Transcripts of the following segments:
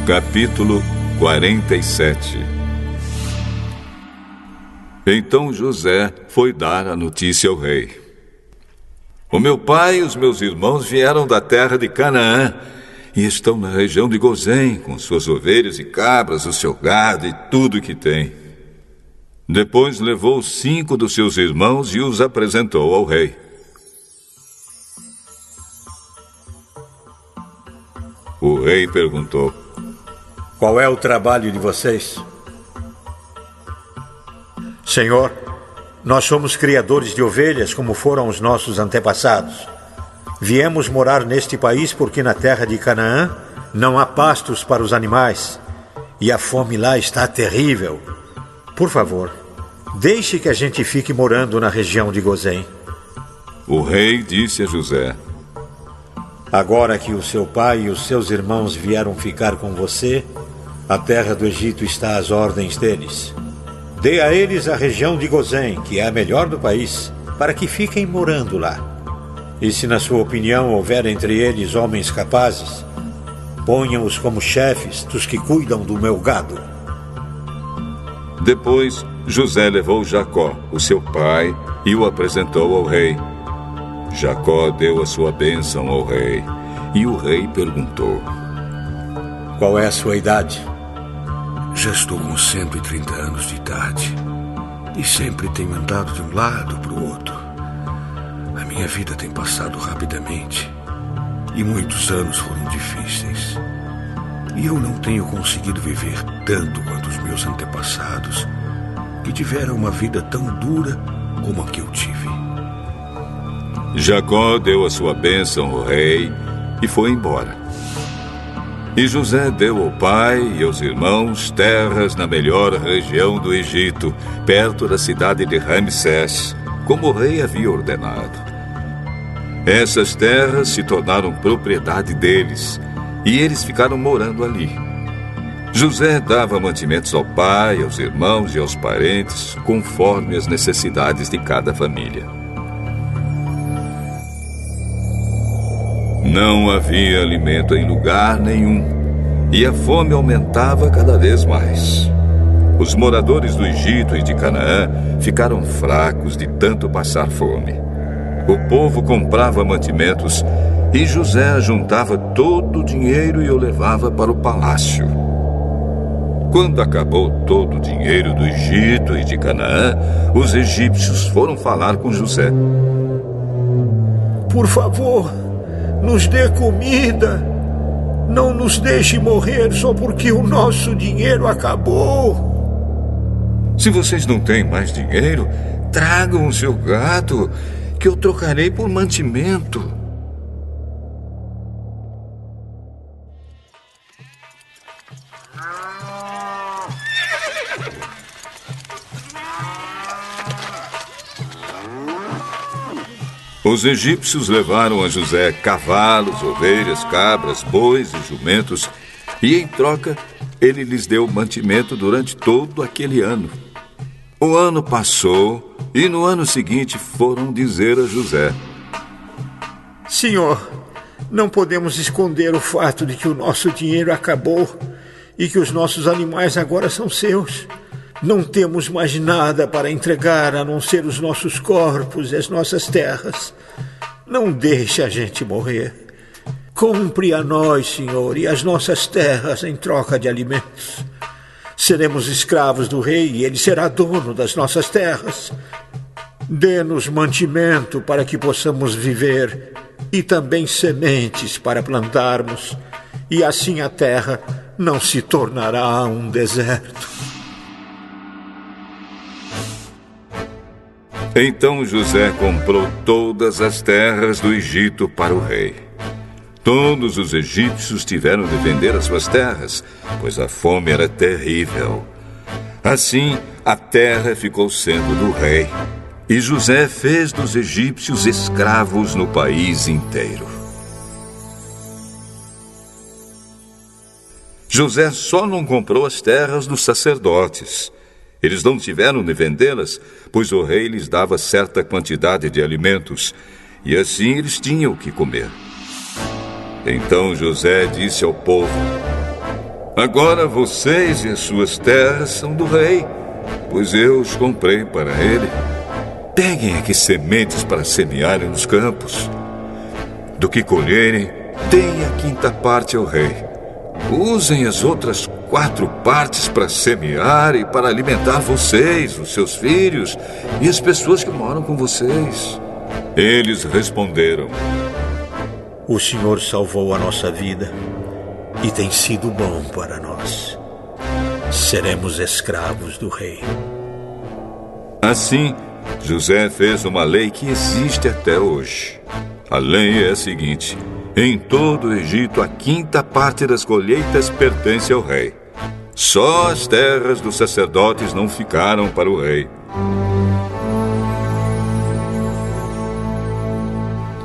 Capítulo 47. Então José foi dar a notícia ao rei. O meu pai e os meus irmãos vieram da terra de Canaã e estão na região de Gozém, com suas ovelhas e cabras, o seu gado e tudo o que tem. Depois levou 5 dos seus irmãos e os apresentou ao rei. O rei perguntou: qual é o trabalho de vocês? Senhor, nós somos criadores de ovelhas, como foram os nossos antepassados. Viemos morar neste país porque na terra de Canaã não há pastos para os animais e a fome lá está terrível. Por favor, deixe que a gente fique morando na região de Gozém. O rei disse a José: agora que o seu pai e os seus irmãos vieram ficar com você, a terra do Egito está às ordens deles. Dê a eles a região de Gozém, que é a melhor do país, para que fiquem morando lá. E se na sua opinião houver entre eles homens capazes, ponham-os como chefes dos que cuidam do meu gado. Depois, José levou Jacó, o seu pai, e o apresentou ao rei. Jacó deu a sua bênção ao rei, e o rei perguntou: qual é a sua idade? Já estou com 130 anos de idade e sempre tenho andado de um lado para o outro. A minha vida tem passado rapidamente e muitos anos foram difíceis. E eu não tenho conseguido viver tanto quanto os meus antepassados, que tiveram uma vida tão dura como a que eu tive. Jacó deu a sua bênção ao rei e foi embora. E José deu ao pai e aos irmãos terras na melhor região do Egito, perto da cidade de Ramsés, como o rei havia ordenado. Essas terras se tornaram propriedade deles, e eles ficaram morando ali. José dava mantimentos ao pai, aos irmãos e aos parentes, conforme as necessidades de cada família. Não havia alimento em lugar nenhum, e a fome aumentava cada vez mais. Os moradores do Egito e de Canaã ficaram fracos de tanto passar fome. O povo comprava mantimentos e José juntava todo o dinheiro e o levava para o palácio. Quando acabou todo o dinheiro do Egito e de Canaã, os egípcios foram falar com José. Por favor, nos dê comida. Não nos deixe morrer só porque o nosso dinheiro acabou. Se vocês não têm mais dinheiro, tragam o seu gado, que eu trocarei por mantimento. Os egípcios levaram a José cavalos, ovelhas, cabras, bois e jumentos, e em troca ele lhes deu mantimento durante todo aquele ano. O ano passou e no ano seguinte foram dizer a José: Senhor, não podemos esconder o fato de que o nosso dinheiro acabou e que os nossos animais agora são seus. Não temos mais nada para entregar a não ser os nossos corpos e as nossas terras. Não deixe a gente morrer. Compre a nós, Senhor, e as nossas terras em troca de alimentos. Seremos escravos do rei e ele será dono das nossas terras. Dê-nos mantimento para que possamos viver e também sementes para plantarmos, e assim a terra não se tornará um deserto. Então José comprou todas as terras do Egito para o rei. Todos os egípcios tiveram de vender as suas terras, pois a fome era terrível. Assim, a terra ficou sendo do rei, e José fez dos egípcios escravos no país inteiro. José só não comprou as terras dos sacerdotes. Eles não tiveram de vendê-las, pois o rei lhes dava certa quantidade de alimentos, e assim eles tinham o que comer. Então José disse ao povo: Agora vocês e as suas terras são do rei, pois eu os comprei para ele. Peguem aqui sementes para semearem nos campos. Do que colherem, deem a 5ª parte ao rei. Usem as outras 4 partes para semear e para alimentar vocês, os seus filhos e as pessoas que moram com vocês. Eles responderam: O Senhor salvou a nossa vida e tem sido bom para nós. Seremos escravos do rei. Assim, José fez uma lei que existe até hoje. A lei é a seguinte: em todo o Egito, a 5ª parte das colheitas pertence ao rei. Só as terras dos sacerdotes não ficaram para o rei.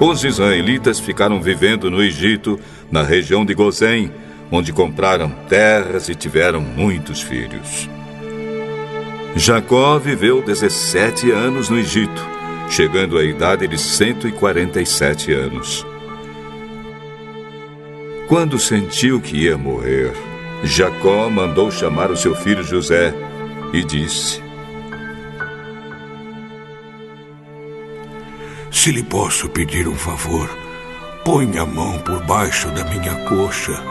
Os israelitas ficaram vivendo no Egito, na região de Gozém, onde compraram terras e tiveram muitos filhos. Jacó viveu 17 anos no Egito, chegando à idade de 147 anos. Quando sentiu que ia morrer, Jacó mandou chamar o seu filho José e disse: Se lhe posso pedir um favor, ponha a mão por baixo da minha coxa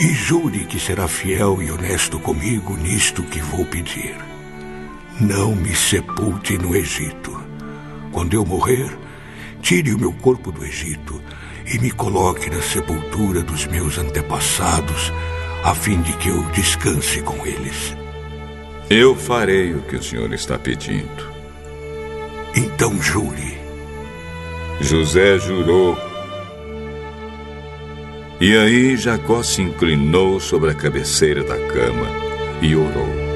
e jure que será fiel e honesto comigo nisto que vou pedir. Não me sepulte no Egito. Quando eu morrer, tire o meu corpo do Egito e me coloque na sepultura dos meus antepassados, a fim de que eu descanse com eles. Eu farei o que o senhor está pedindo. Então jure. José jurou. E aí Jacó se inclinou sobre a cabeceira da cama e orou.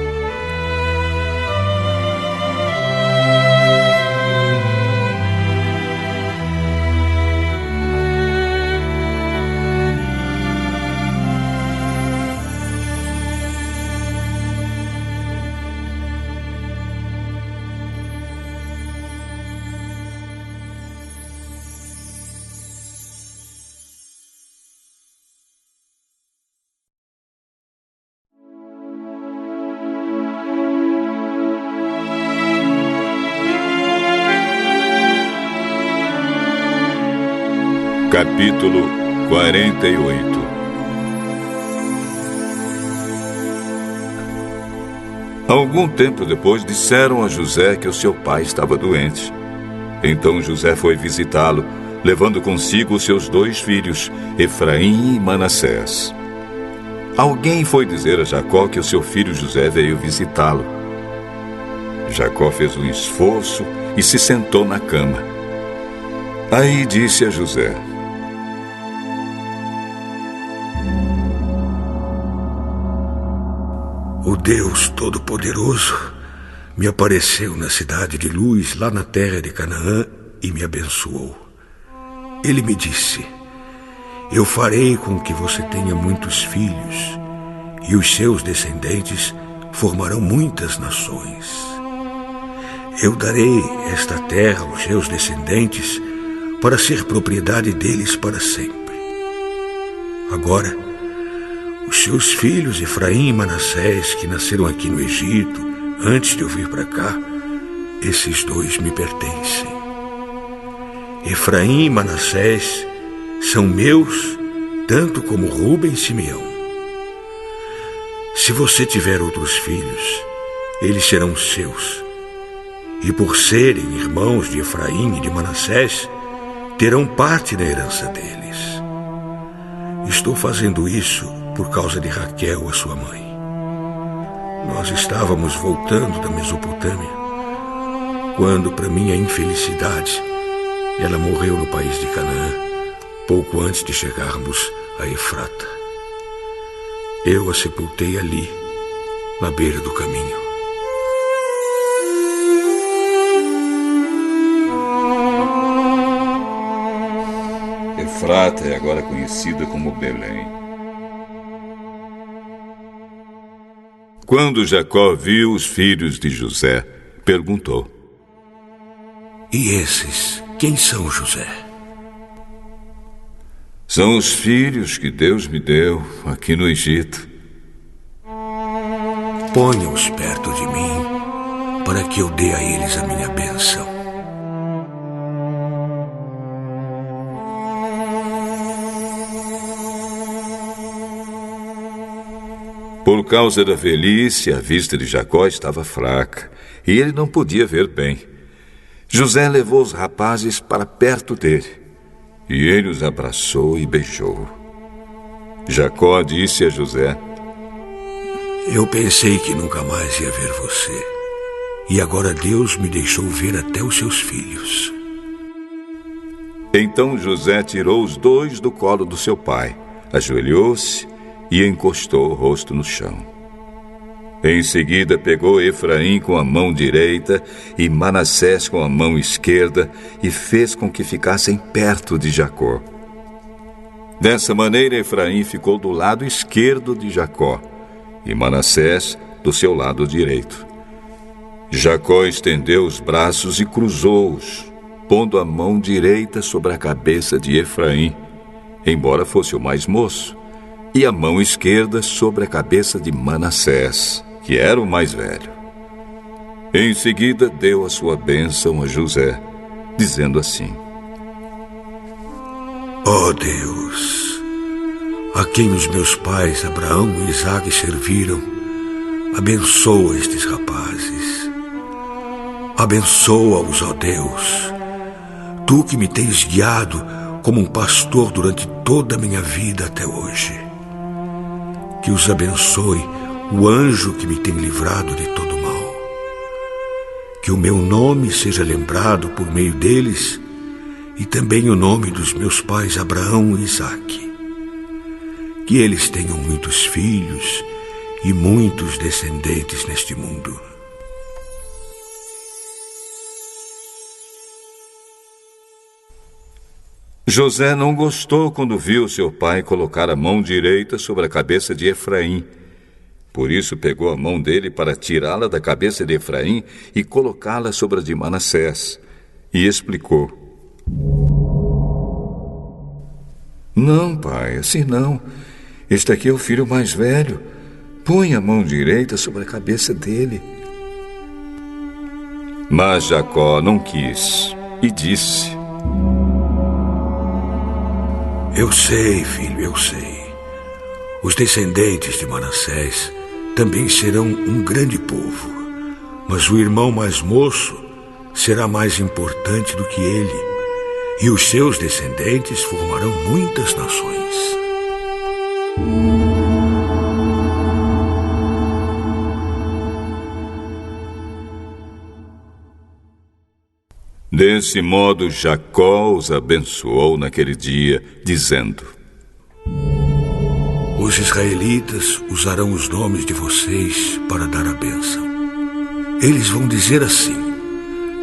Capítulo 48. Algum tempo depois disseram a José que o seu pai estava doente. Então José foi visitá-lo, levando consigo os seus 2 filhos, Efraim e Manassés. Alguém foi dizer a Jacó que o seu filho José veio visitá-lo. Jacó fez um esforço e se sentou na cama. Aí disse a José: O Deus Todo-Poderoso me apareceu na cidade de Luz, lá na terra de Canaã, e me abençoou. Ele me disse: Eu farei com que você tenha muitos filhos, e os seus descendentes formarão muitas nações. Eu darei esta terra aos seus descendentes para ser propriedade deles para sempre. Agora, os seus filhos Efraim e Manassés, que nasceram aqui no Egito, antes de eu vir para cá, esses 2 me pertencem. Efraim e Manassés são meus, tanto como Rúben e Simeão. Se você tiver outros filhos, eles serão seus. E por serem irmãos de Efraim e de Manassés, terão parte na herança deles. Estou fazendo isso por causa de Raquel, a sua mãe. Nós estávamos voltando da Mesopotâmia, quando, para minha infelicidade, ela morreu no país de Canaã, pouco antes de chegarmos a Efrata. Eu a sepultei ali, na beira do caminho. Efrata é agora conhecida como Belém. Quando Jacó viu os filhos de José, perguntou: E esses, quem são, José? São os filhos que Deus me deu aqui no Egito. ponha-os perto de mim, para que eu dê a eles a minha bênção. Por causa da velhice, a vista de Jacó estava fraca e ele não podia ver bem. José levou os rapazes para perto dele e ele os abraçou e beijou. Jacó disse a José: Eu pensei que nunca mais ia ver você, e agora Deus me deixou ver até os seus filhos. Então José tirou os dois do colo do seu pai, ajoelhou-se e encostou o rosto no chão. Em seguida pegou Efraim com a mão direita e Manassés com a mão esquerda e fez com que ficassem perto de Jacó. Dessa maneira Efraim ficou do lado esquerdo de Jacó e Manassés do seu lado direito. Jacó estendeu os braços e cruzou-os, pondo a mão direita sobre a cabeça de Efraim, embora fosse o mais moço, e a mão esquerda sobre a cabeça de Manassés, que era o mais velho. Em seguida deu a sua bênção a José, dizendo assim: Ó Deus, a quem os meus pais Abraão e Isaque serviram, abençoa estes rapazes. Abençoa-os, ó Deus, tu que me tens guiado como um pastor durante toda a minha vida até hoje. Que os abençoe o anjo que me tem livrado de todo mal. Que o meu nome seja lembrado por meio deles e também o nome dos meus pais Abraão e Isaque. Que eles tenham muitos filhos e muitos descendentes neste mundo. José não gostou quando viu seu pai colocar a mão direita sobre a cabeça de Efraim. Por isso pegou a mão dele para tirá-la da cabeça de Efraim e colocá-la sobre a de Manassés. E explicou: Não, pai, assim não. Este aqui é o filho mais velho. Põe a mão direita sobre a cabeça dele. Mas Jacó não quis e disse: Eu sei, filho, eu sei. Os descendentes de Manassés também serão um grande povo, mas o irmão mais moço será mais importante do que ele, e os seus descendentes formarão muitas nações. Desse modo, Jacó os abençoou naquele dia, dizendo: Os israelitas usarão os nomes de vocês para dar a bênção. Eles vão dizer assim: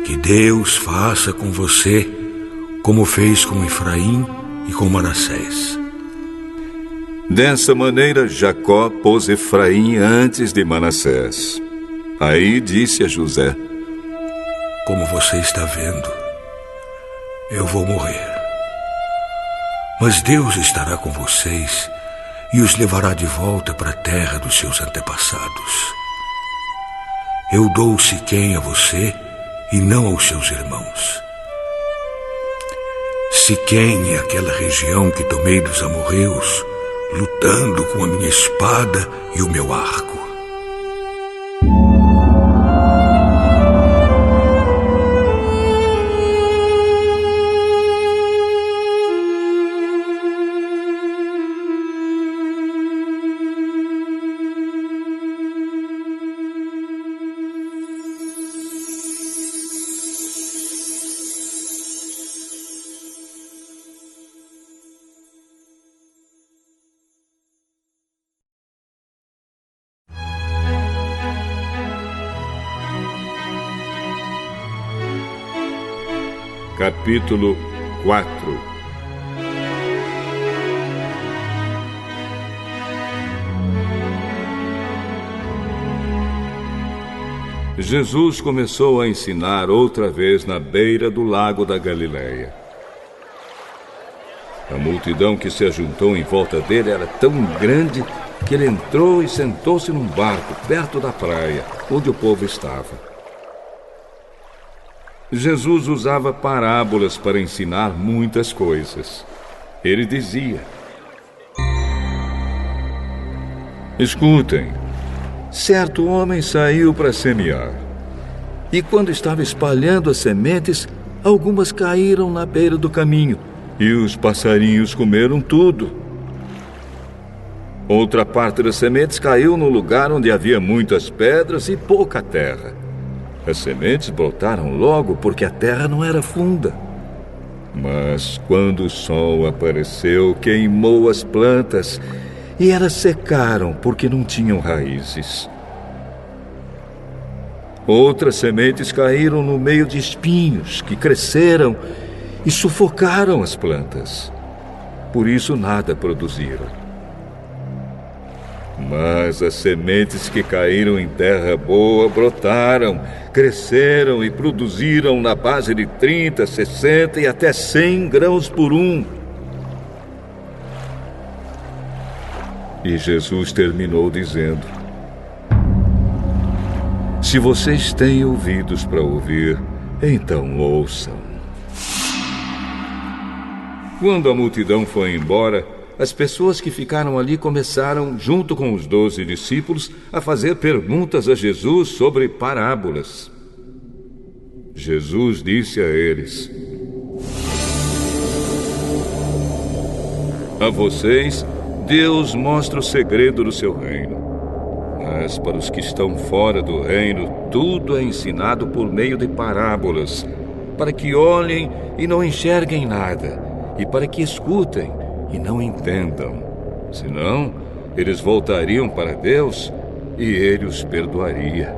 que Deus faça com você como fez com Efraim e com Manassés. Dessa maneira, Jacó pôs Efraim antes de Manassés. Aí disse a José: Como você está vendo, eu vou morrer. Mas Deus estará com vocês e os levará de volta para a terra dos seus antepassados. Eu dou Siquém a você e não aos seus irmãos. Siquém é aquela região que tomei dos amorreus, lutando com a minha espada e o meu arco. Capítulo 4. Jesus começou a ensinar outra vez na beira do lago da Galileia. A multidão que se ajuntou em volta dele era tão grande que ele entrou e sentou-se num barco perto da praia, onde o povo estava. Jesus usava parábolas para ensinar muitas coisas. Ele dizia: escutem, certo homem saiu para semear. E quando estava espalhando as sementes, algumas caíram na beira do caminho, e os passarinhos comeram tudo. Outra parte das sementes caiu no lugar onde havia muitas pedras e pouca terra. As sementes brotaram logo porque a terra não era funda. Mas quando o sol apareceu, queimou as plantas e elas secaram porque não tinham raízes. Outras sementes caíram no meio de espinhos que cresceram e sufocaram as plantas. Por isso nada produziram. Mas as sementes que caíram em terra boa brotaram, cresceram e produziram na base de 30, 60 e até 100 grãos por um. E Jesus terminou dizendo: se vocês têm ouvidos para ouvir, então ouçam. Quando a multidão foi embora, as pessoas que ficaram ali começaram, junto com os 12 discípulos, a fazer perguntas a Jesus sobre parábolas. Jesus disse a eles: a vocês, Deus mostra o segredo do seu reino. Mas para os que estão fora do reino, tudo é ensinado por meio de parábolas, para que olhem e não enxerguem nada, e para que escutem e não entendam. Senão, eles voltariam para Deus e Ele os perdoaria.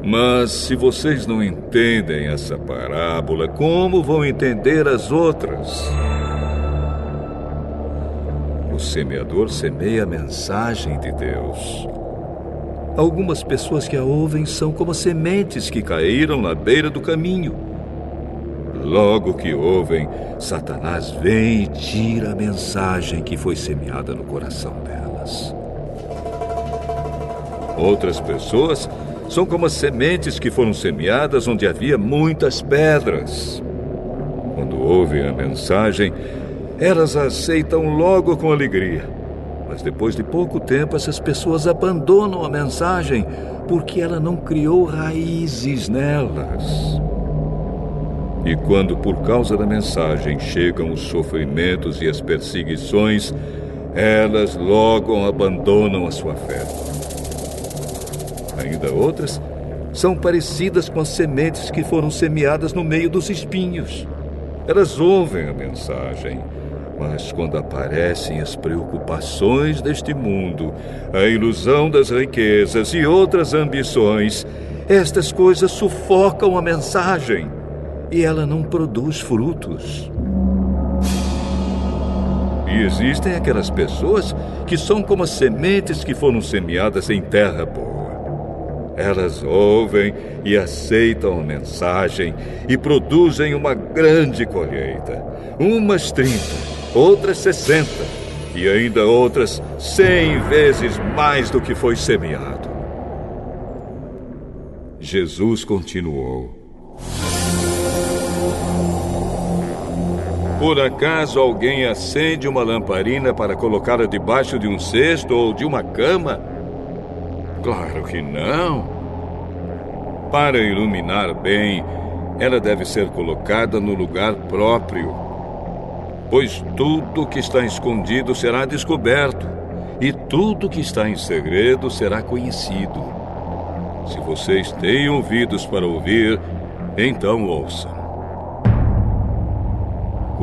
Mas se vocês não entendem essa parábola, como vão entender as outras? O semeador semeia a mensagem de Deus. Algumas pessoas que a ouvem são como sementes que caíram na beira do caminho. Logo que ouvem, Satanás vem e tira a mensagem que foi semeada no coração delas. Outras pessoas são como as sementes que foram semeadas onde havia muitas pedras. Quando ouvem a mensagem, elas a aceitam logo com alegria. Mas depois de pouco tempo, essas pessoas abandonam a mensagem porque ela não criou raízes nelas. E quando, por causa da mensagem, chegam os sofrimentos e as perseguições, elas logo abandonam a sua fé. Ainda outras são parecidas com as sementes que foram semeadas no meio dos espinhos. Elas ouvem a mensagem, mas quando aparecem as preocupações deste mundo, a ilusão das riquezas e outras ambições, estas coisas sufocam a mensagem e ela não produz frutos. E existem aquelas pessoas que são como as sementes que foram semeadas em terra boa. Elas ouvem e aceitam a mensagem e produzem uma grande colheita. Umas 30, outras 60 e ainda outras 100 vezes mais do que foi semeado. Jesus continuou: por acaso alguém acende uma lamparina para colocá-la debaixo de um cesto ou de uma cama? Claro que não. Para iluminar bem, ela deve ser colocada no lugar próprio. Pois tudo que está escondido será descoberto, e tudo que está em segredo será conhecido. Se vocês têm ouvidos para ouvir, então ouçam.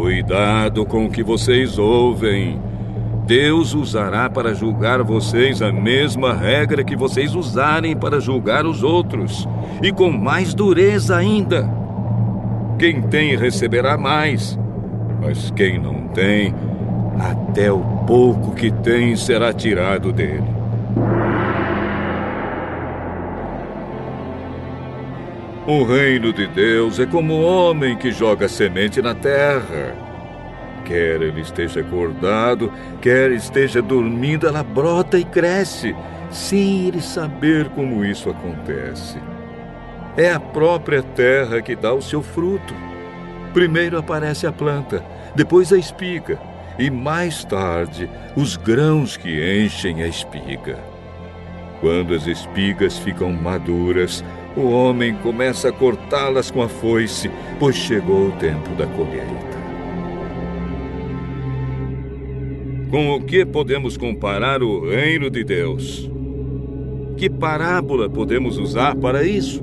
Cuidado com o que vocês ouvem. Deus usará para julgar vocês a mesma regra que vocês usarem para julgar os outros, e com mais dureza ainda. Quem tem receberá mais, mas quem não tem, até o pouco que tem será tirado dele. O reino de Deus é como o homem que joga semente na terra. Quer ele esteja acordado, quer esteja dormindo, ela brota e cresce, sem ele saber como isso acontece. É a própria terra que dá o seu fruto. Primeiro aparece a planta, depois a espiga, e mais tarde os grãos que enchem a espiga. Quando as espigas ficam maduras, o homem começa a cortá-las com a foice, pois chegou o tempo da colheita. Com o que podemos comparar o reino de Deus? Que parábola podemos usar para isso?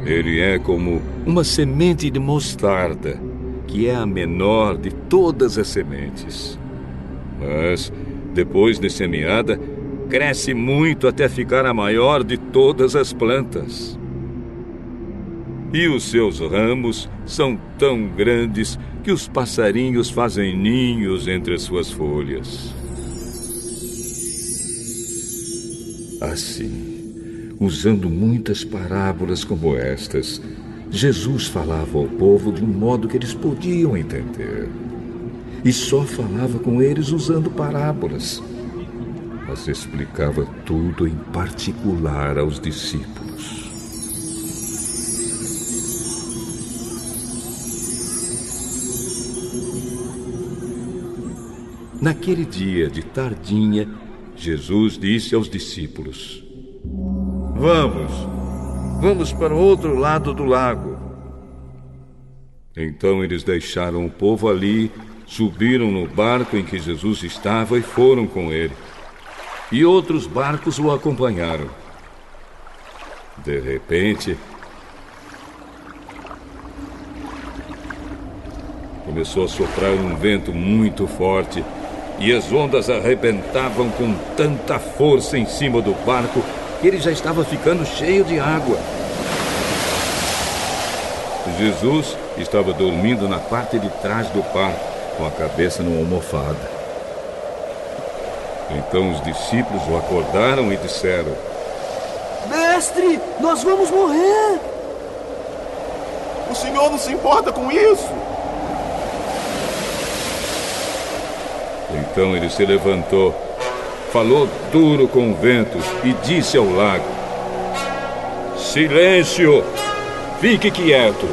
Ele é como uma semente de mostarda, que é a menor de todas as sementes. Mas, depois de semeada, cresce muito até ficar a maior de todas as plantas. E os seus ramos são tão grandes que os passarinhos fazem ninhos entre as suas folhas. Assim, usando muitas parábolas como estas, Jesus falava ao povo de um modo que eles podiam entender. E só falava com eles usando parábolas, mas explicava tudo em particular aos discípulos. Naquele dia de tardinha, Jesus disse aos discípulos: Vamos para o outro lado do lago. Então eles deixaram o povo ali, subiram no barco em que Jesus estava e foram com ele. E outros barcos o acompanharam. De repente, começou a soprar um vento muito forte e as ondas arrebentavam com tanta força em cima do barco que ele já estava ficando cheio de água. Jesus estava dormindo na parte de trás do barco, com a cabeça numa almofada. Então os discípulos o acordaram e disseram: Mestre, nós vamos morrer! O senhor não se importa com isso? Então ele se levantou, falou duro com o vento e disse ao lago: Silêncio! Fique quieto!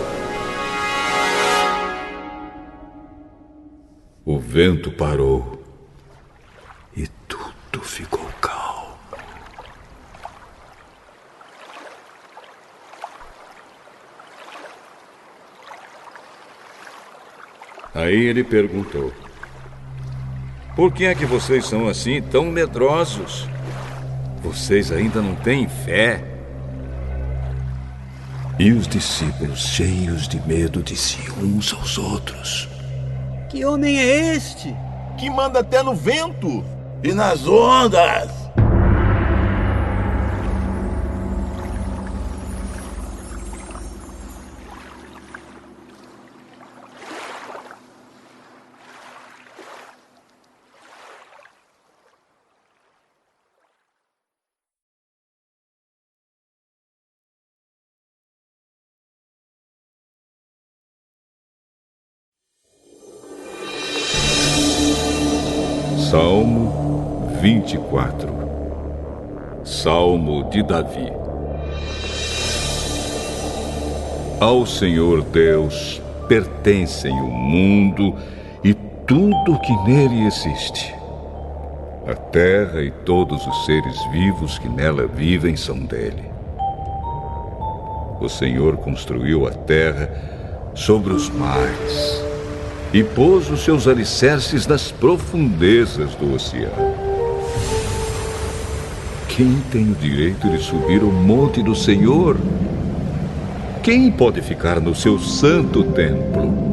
O vento parou e tudo ficou calmo. Aí ele perguntou: Por que é que vocês são assim tão medrosos? Vocês ainda não têm fé? E os discípulos, cheios de medo, diziam uns aos outros: Que homem é este? Que manda até no vento e nas ondas. Salmo 24. Salmo de Davi. Ao Senhor Deus pertencem o mundo e tudo que nele existe. A terra e todos os seres vivos que nela vivem são dele. O Senhor construiu a terra sobre os mares e pôs os seus alicerces nas profundezas do oceano. Quem tem o direito de subir o monte do Senhor? Quem pode ficar no seu santo templo?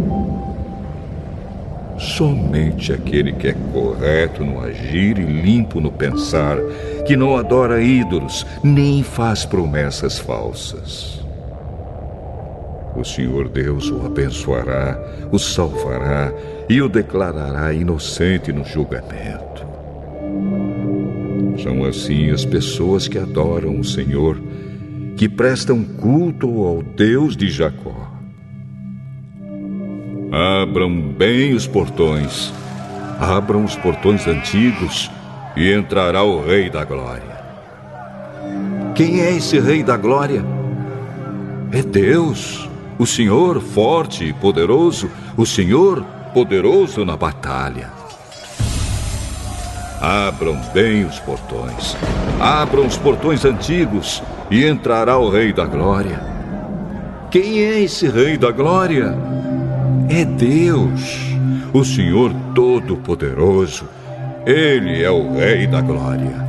Somente aquele que é correto no agir e limpo no pensar, que não adora ídolos, nem faz promessas falsas. O Senhor Deus o abençoará, o salvará e o declarará inocente no julgamento. São assim as pessoas que adoram o Senhor, que prestam culto ao Deus de Jacó. Abram bem os portões. Abram os portões antigos e entrará o Rei da Glória. Quem é esse Rei da Glória? É Deus, o Senhor forte e poderoso, o Senhor poderoso na batalha. Abram bem os portões. Abram os portões antigos e entrará o Rei da Glória. Quem é esse Rei da Glória? É Deus, o Senhor Todo-Poderoso. Ele é o Rei da Glória.